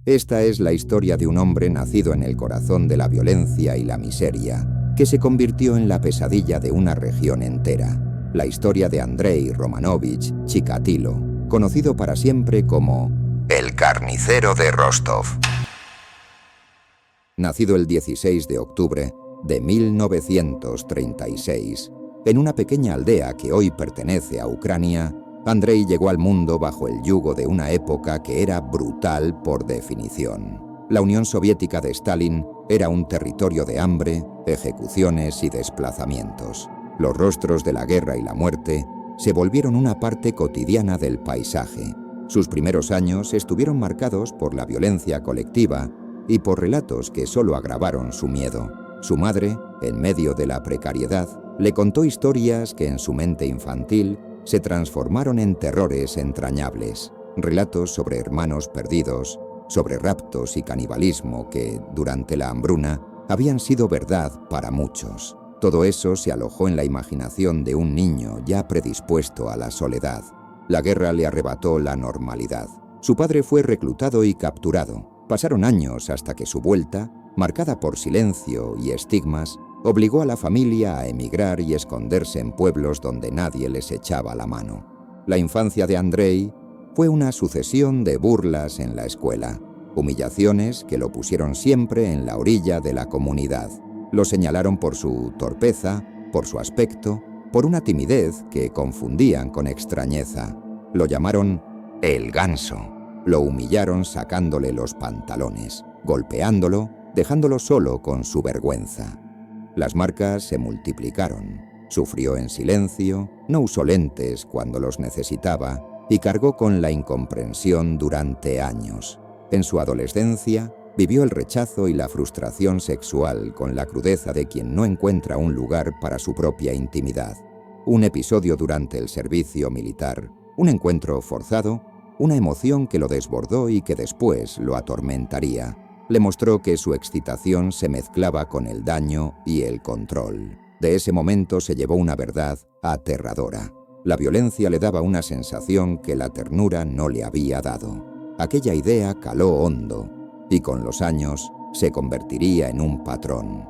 Esta es la historia de un hombre nacido en el corazón de la violencia y la miseria, que se convirtió en la pesadilla de una región entera. La historia de Andrei Romanovich Chikatilo, conocido para siempre como el carnicero de Rostov. Nacido el 16 de octubre de 1936, en una pequeña aldea que hoy pertenece a Ucrania, Andrei llegó al mundo bajo el yugo de una época que era brutal por definición. La Unión Soviética de Stalin era un territorio de hambre, ejecuciones y desplazamientos. Los rostros de la guerra y la muerte se volvieron una parte cotidiana del paisaje. Sus primeros años estuvieron marcados por la violencia colectiva y por relatos que solo agravaron su miedo. Su madre, en medio de la precariedad, le contó historias que en su mente infantil se transformaron en terrores entrañables. Relatos sobre hermanos perdidos, sobre raptos y canibalismo que, durante la hambruna, habían sido verdad para muchos. Todo eso se alojó en la imaginación de un niño ya predispuesto a la soledad. La guerra le arrebató la normalidad. Su padre fue reclutado y capturado. Pasaron años hasta que su vuelta, marcada por silencio y estigmas, obligó a la familia a emigrar y esconderse en pueblos donde nadie les echaba la mano. La infancia de Andrei fue una sucesión de burlas en la escuela, humillaciones que lo pusieron siempre en la orilla de la comunidad. Lo señalaron por su torpeza, por su aspecto, por una timidez que confundían con extrañeza. Lo llamaron el ganso. Lo humillaron sacándole los pantalones, golpeándolo, dejándolo solo con su vergüenza. Las marcas se multiplicaron. Sufrió en silencio, no usó lentes cuando los necesitaba y cargó con la incomprensión durante años. En su adolescencia, vivió el rechazo y la frustración sexual con la crudeza de quien no encuentra un lugar para su propia intimidad. Un episodio durante el servicio militar, un encuentro forzado, una emoción que lo desbordó y que después lo atormentaría. Le mostró que su excitación se mezclaba con el daño y el control. De ese momento se llevó una verdad aterradora. La violencia le daba una sensación que la ternura no le había dado. Aquella idea caló hondo y con los años se convertiría en un patrón.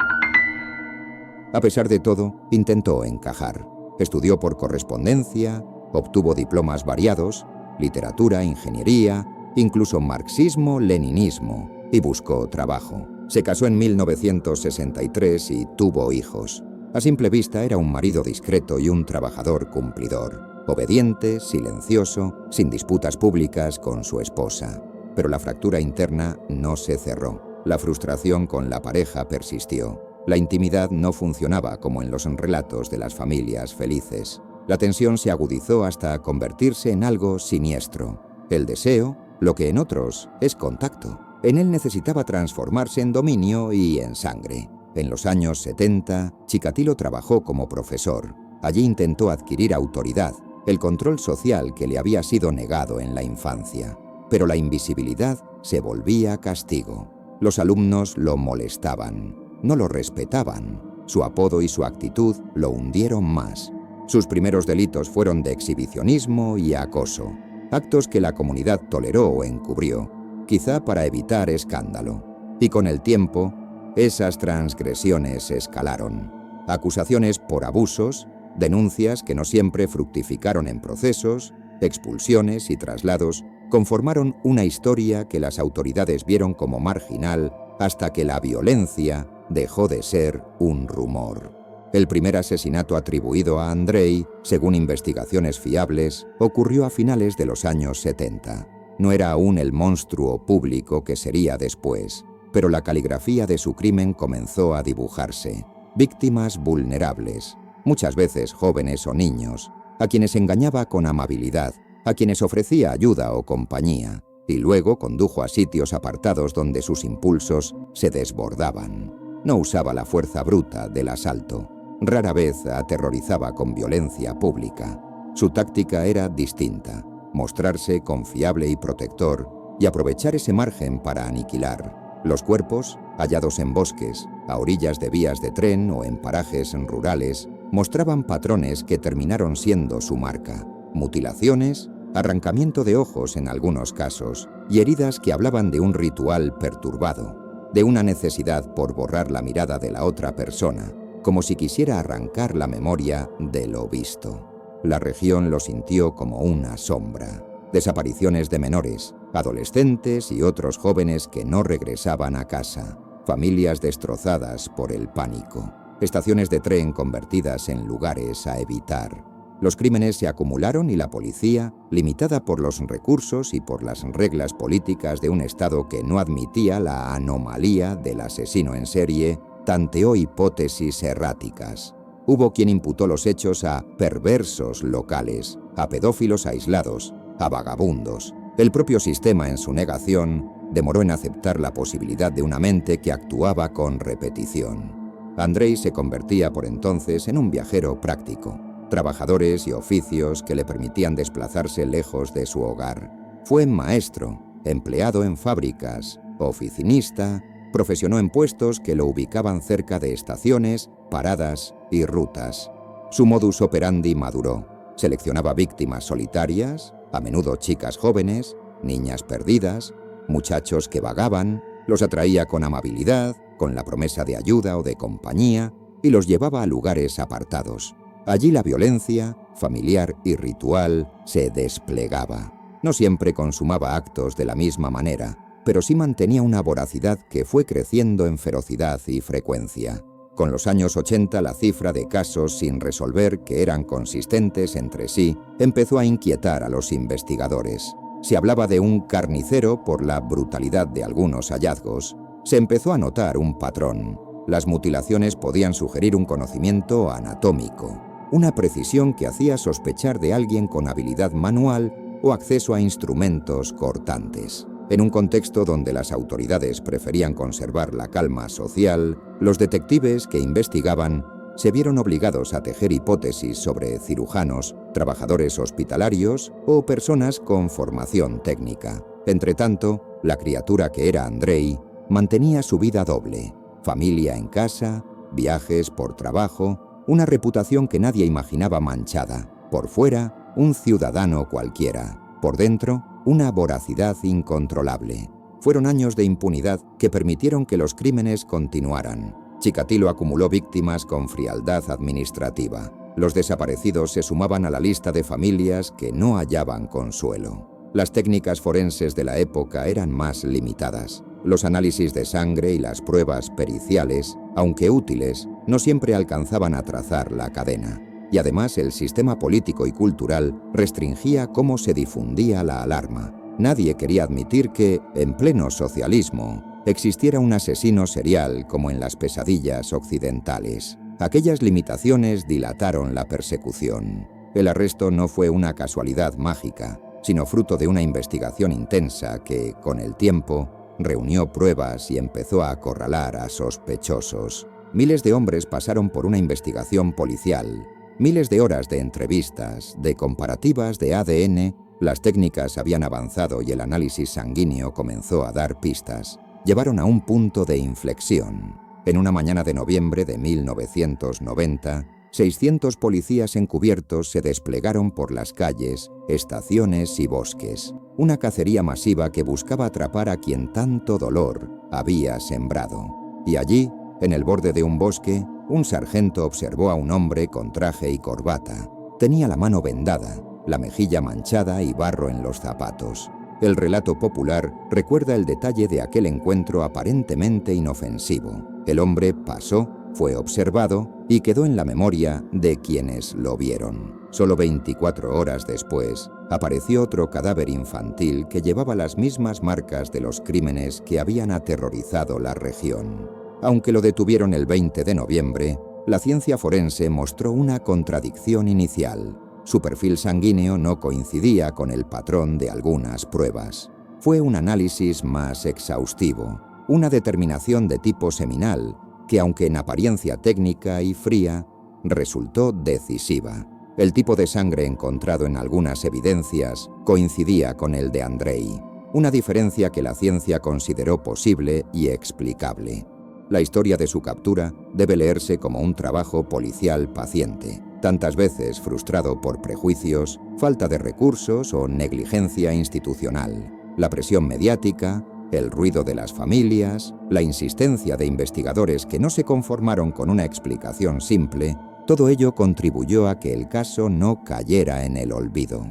A pesar de todo, intentó encajar. Estudió por correspondencia, obtuvo diplomas variados, literatura, ingeniería, incluso marxismo, leninismo, y buscó trabajo. Se casó en 1963 y tuvo hijos. A simple vista era un marido discreto y un trabajador cumplidor, obediente, silencioso, sin disputas públicas con su esposa. Pero la fractura interna no se cerró. La frustración con la pareja persistió. La intimidad no funcionaba como en los relatos de las familias felices. La tensión se agudizó hasta convertirse en algo siniestro. El deseo, lo que en otros es contacto, en él necesitaba transformarse en dominio y en sangre. En los años 70, Chikatilo trabajó como profesor. Allí intentó adquirir autoridad, el control social que le había sido negado en la infancia. Pero la invisibilidad se volvía castigo. Los alumnos lo molestaban, no lo respetaban. Su apodo y su actitud lo hundieron más. Sus primeros delitos fueron de exhibicionismo y acoso, actos que la comunidad toleró o encubrió, quizá para evitar escándalo. Y con el tiempo, esas transgresiones escalaron. Acusaciones por abusos, denuncias que no siempre fructificaron en procesos, expulsiones y traslados conformaron una historia que las autoridades vieron como marginal hasta que la violencia dejó de ser un rumor. El primer asesinato atribuido a Andrei, según investigaciones fiables, ocurrió a finales de los años 70. No era aún el monstruo público que sería después, pero la caligrafía de su crimen comenzó a dibujarse. Víctimas vulnerables, muchas veces jóvenes o niños, a quienes engañaba con amabilidad, a quienes ofrecía ayuda o compañía, y luego condujo a sitios apartados donde sus impulsos se desbordaban. No usaba la fuerza bruta del asalto. Rara vez aterrorizaba con violencia pública. Su táctica era distinta: mostrarse confiable y protector y aprovechar ese margen para aniquilar. Los cuerpos, hallados en bosques, a orillas de vías de tren o en parajes rurales, mostraban patrones que terminaron siendo su marca: mutilaciones, arrancamiento de ojos en algunos casos, y heridas que hablaban de un ritual perturbado, de una necesidad por borrar la mirada de la otra persona, como si quisiera arrancar la memoria de lo visto. La región lo sintió como una sombra. Desapariciones de menores, adolescentes y otros jóvenes que no regresaban a casa, familias destrozadas por el pánico, estaciones de tren convertidas en lugares a evitar. Los crímenes se acumularon y la policía, limitada por los recursos y por las reglas políticas de un Estado que no admitía la anomalía del asesino en serie, tanteó hipótesis erráticas. Hubo quien imputó los hechos a perversos locales, a pedófilos aislados, a vagabundos. El propio sistema, en su negación, demoró en aceptar la posibilidad de una mente que actuaba con repetición. Andrei se convertía por entonces en un viajero práctico. Trabajadores y oficios que le permitían desplazarse lejos de su hogar. Fue maestro, empleado en fábricas, oficinista, profesionó en puestos que lo ubicaban cerca de estaciones, paradas y rutas. Su modus operandi maduró. Seleccionaba víctimas solitarias, a menudo chicas jóvenes, niñas perdidas, muchachos que vagaban, los atraía con amabilidad, con la promesa de ayuda o de compañía, y los llevaba a lugares apartados. Allí la violencia, familiar y ritual, se desplegaba. No siempre consumaba actos de la misma manera, pero sí mantenía una voracidad que fue creciendo en ferocidad y frecuencia. Con los años 80, la cifra de casos sin resolver que eran consistentes entre sí empezó a inquietar a los investigadores. Se hablaba de un carnicero por la brutalidad de algunos hallazgos. Se empezó a notar un patrón. Las mutilaciones podían sugerir un conocimiento anatómico, una precisión que hacía sospechar de alguien con habilidad manual o acceso a instrumentos cortantes. En un contexto donde las autoridades preferían conservar la calma social, los detectives que investigaban se vieron obligados a tejer hipótesis sobre cirujanos, trabajadores hospitalarios o personas con formación técnica. Entretanto, la criatura que era Andrei mantenía su vida doble: familia en casa, viajes por trabajo, una reputación que nadie imaginaba manchada. Por fuera, un ciudadano cualquiera. Por dentro, una voracidad incontrolable. Fueron años de impunidad que permitieron que los crímenes continuaran. Chikatilo acumuló víctimas con frialdad administrativa. Los desaparecidos se sumaban a la lista de familias que no hallaban consuelo. Las técnicas forenses de la época eran más limitadas. Los análisis de sangre y las pruebas periciales, aunque útiles, no siempre alcanzaban a trazar la cadena. Y además el sistema político y cultural restringía cómo se difundía la alarma. Nadie quería admitir que, en pleno socialismo, existiera un asesino serial como en las pesadillas occidentales. Aquellas limitaciones dilataron la persecución. El arresto no fue una casualidad mágica, sino fruto de una investigación intensa que, con el tiempo, reunió pruebas y empezó a acorralar a sospechosos. Miles de hombres pasaron por una investigación policial, miles de horas de entrevistas, de comparativas de ADN. Las técnicas habían avanzado y el análisis sanguíneo comenzó a dar pistas. Llevaron a un punto de inflexión. En una mañana de noviembre de 1990, 600 policías encubiertos se desplegaron por las calles, estaciones y bosques. Una cacería masiva que buscaba atrapar a quien tanto dolor había sembrado. Y allí, en el borde de un bosque, un sargento observó a un hombre con traje y corbata. Tenía la mano vendada, la mejilla manchada y barro en los zapatos. El relato popular recuerda el detalle de aquel encuentro aparentemente inofensivo. El hombre pasó, fue observado y quedó en la memoria de quienes lo vieron. Solo 24 horas después, apareció otro cadáver infantil que llevaba las mismas marcas de los crímenes que habían aterrorizado la región. Aunque lo detuvieron el 20 de noviembre, la ciencia forense mostró una contradicción inicial. Su perfil sanguíneo no coincidía con el patrón de algunas pruebas. Fue un análisis más exhaustivo, una determinación de tipo seminal, que aunque en apariencia técnica y fría, resultó decisiva. El tipo de sangre encontrado en algunas evidencias coincidía con el de Andrei, una diferencia que la ciencia consideró posible y explicable. La historia de su captura debe leerse como un trabajo policial paciente. tantas veces frustrado por prejuicios, falta de recursos o negligencia institucional. La presión mediática, el ruido de las familias, la insistencia de investigadores que no se conformaron con una explicación simple, todo ello contribuyó a que el caso no cayera en el olvido.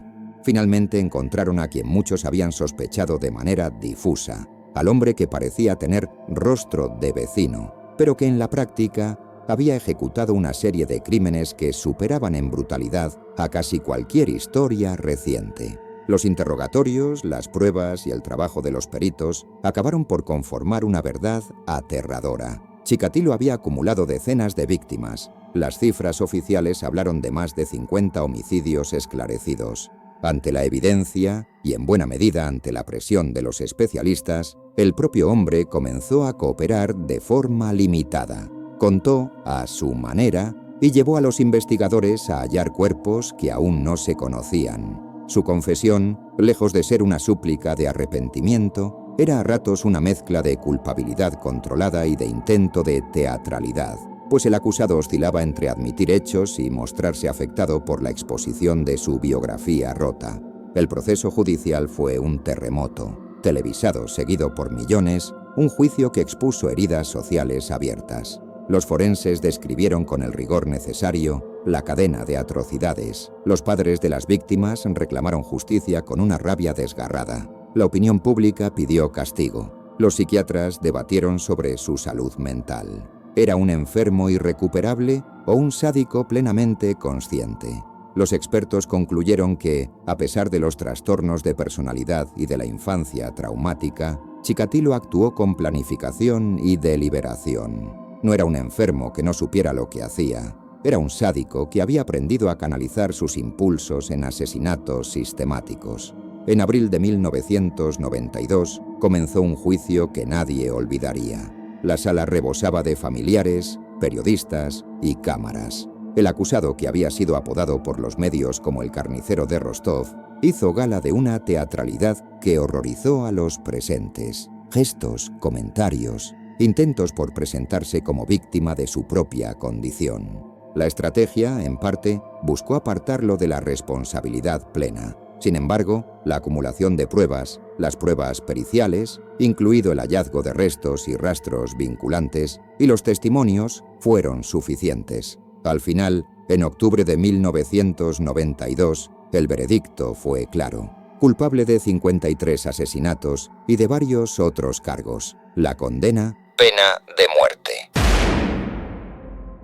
Finalmente encontraron a quien muchos habían sospechado de manera difusa, al hombre que parecía tener rostro de vecino, pero que en la práctica había ejecutado una serie de crímenes que superaban en brutalidad a casi cualquier historia reciente. Los interrogatorios, las pruebas y el trabajo de los peritos acabaron por conformar una verdad aterradora. Chikatilo había acumulado decenas de víctimas. Las cifras oficiales hablaron de más de 50 homicidios esclarecidos. Ante la evidencia, y en buena medida ante la presión de los especialistas, el propio hombre comenzó a cooperar de forma limitada. Contó a su manera y llevó a los investigadores a hallar cuerpos que aún no se conocían. Su confesión, lejos de ser una súplica de arrepentimiento, era a ratos una mezcla de culpabilidad controlada y de intento de teatralidad, pues el acusado oscilaba entre admitir hechos y mostrarse afectado por la exposición de su biografía rota. El proceso judicial fue un terremoto, televisado seguido por millones, un juicio que expuso heridas sociales abiertas. Los forenses describieron con el rigor necesario la cadena de atrocidades. Los padres de las víctimas reclamaron justicia con una rabia desgarrada. La opinión pública pidió castigo. Los psiquiatras debatieron sobre su salud mental. ¿Era un enfermo irrecuperable o un sádico plenamente consciente? Los expertos concluyeron que, a pesar de los trastornos de personalidad y de la infancia traumática, Chikatilo actuó con planificación y deliberación. No era un enfermo que no supiera lo que hacía. Era un sádico que había aprendido a canalizar sus impulsos en asesinatos sistemáticos. En abril de 1992 comenzó un juicio que nadie olvidaría. La sala rebosaba de familiares, periodistas y cámaras. El acusado, que había sido apodado por los medios como el carnicero de Rostov, hizo gala de una teatralidad que horrorizó a los presentes. Gestos, comentarios, intentos por presentarse como víctima de su propia condición. La estrategia, en parte, buscó apartarlo de la responsabilidad plena. Sin embargo, la acumulación de pruebas, las pruebas periciales, incluido el hallazgo de restos y rastros vinculantes, y los testimonios, fueron suficientes. Al final, en octubre de 1992, el veredicto fue claro. Culpable de 53 asesinatos y de varios otros cargos. La condena: pena de muerte.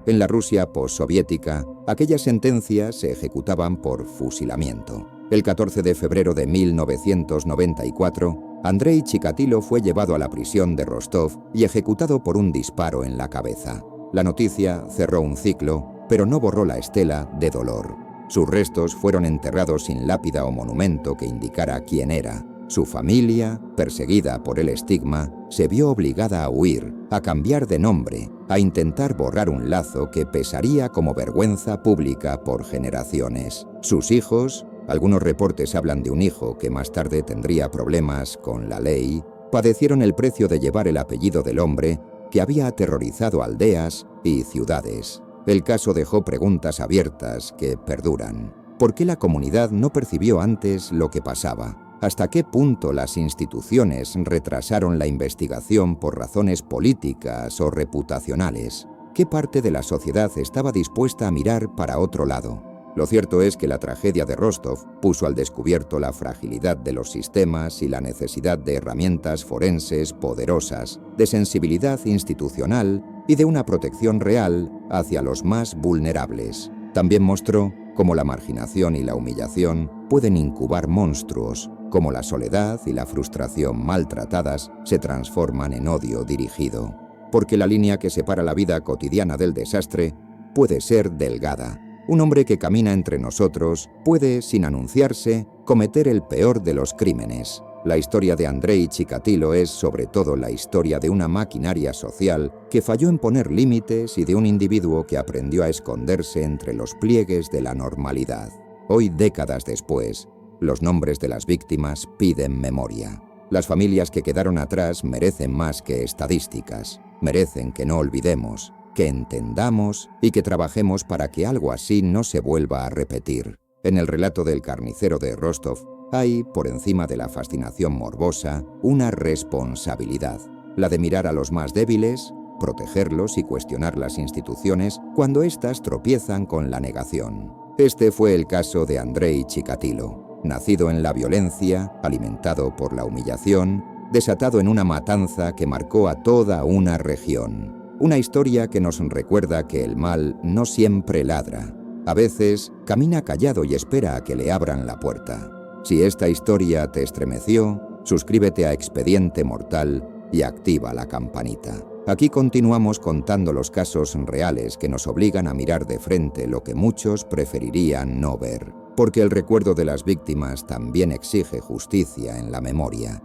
En la Rusia postsoviética, aquellas sentencias se ejecutaban por fusilamiento. El 14 de febrero de 1994, Andrei Chikatilo fue llevado a la prisión de Rostov y ejecutado por un disparo en la cabeza. La noticia cerró un ciclo, pero no borró la estela de dolor. Sus restos fueron enterrados sin lápida o monumento que indicara quién era. Su familia, perseguida por el estigma, se vio obligada a huir, a cambiar de nombre, a intentar borrar un lazo que pesaría como vergüenza pública por generaciones. Sus hijos, algunos reportes hablan de un hijo que más tarde tendría problemas con la ley, padecieron el precio de llevar el apellido del hombre que había aterrorizado aldeas y ciudades. El caso dejó preguntas abiertas que perduran. ¿Por qué la comunidad no percibió antes lo que pasaba? ¿Hasta qué punto las instituciones retrasaron la investigación por razones políticas o reputacionales? ¿Qué parte de la sociedad estaba dispuesta a mirar para otro lado? Lo cierto es que la tragedia de Rostov puso al descubierto la fragilidad de los sistemas y la necesidad de herramientas forenses poderosas, de sensibilidad institucional y de una protección real hacia los más vulnerables. También mostró cómo la marginación y la humillación pueden incubar monstruos, cómo la soledad y la frustración maltratadas se transforman en odio dirigido. Porque la línea que separa la vida cotidiana del desastre puede ser delgada. Un hombre que camina entre nosotros puede, sin anunciarse, cometer el peor de los crímenes. La historia de Andrei Chikatilo es, sobre todo, la historia de una maquinaria social que falló en poner límites y de un individuo que aprendió a esconderse entre los pliegues de la normalidad. Hoy, décadas después, los nombres de las víctimas piden memoria. Las familias que quedaron atrás merecen más que estadísticas. Merecen que no olvidemos que entendamos y que trabajemos para que algo así no se vuelva a repetir. En el relato del carnicero de Rostov hay, por encima de la fascinación morbosa, una responsabilidad, la de mirar a los más débiles, protegerlos y cuestionar las instituciones cuando éstas tropiezan con la negación. Este fue el caso de Andrei Chikatilo, nacido en la violencia, alimentado por la humillación, desatado en una matanza que marcó a toda una región. Una historia que nos recuerda que el mal no siempre ladra. A veces camina callado y espera a que le abran la puerta. Si esta historia te estremeció, suscríbete a Expediente Mortal y activa la campanita. Aquí continuamos contando los casos reales que nos obligan a mirar de frente lo que muchos preferirían no ver, porque el recuerdo de las víctimas también exige justicia en la memoria.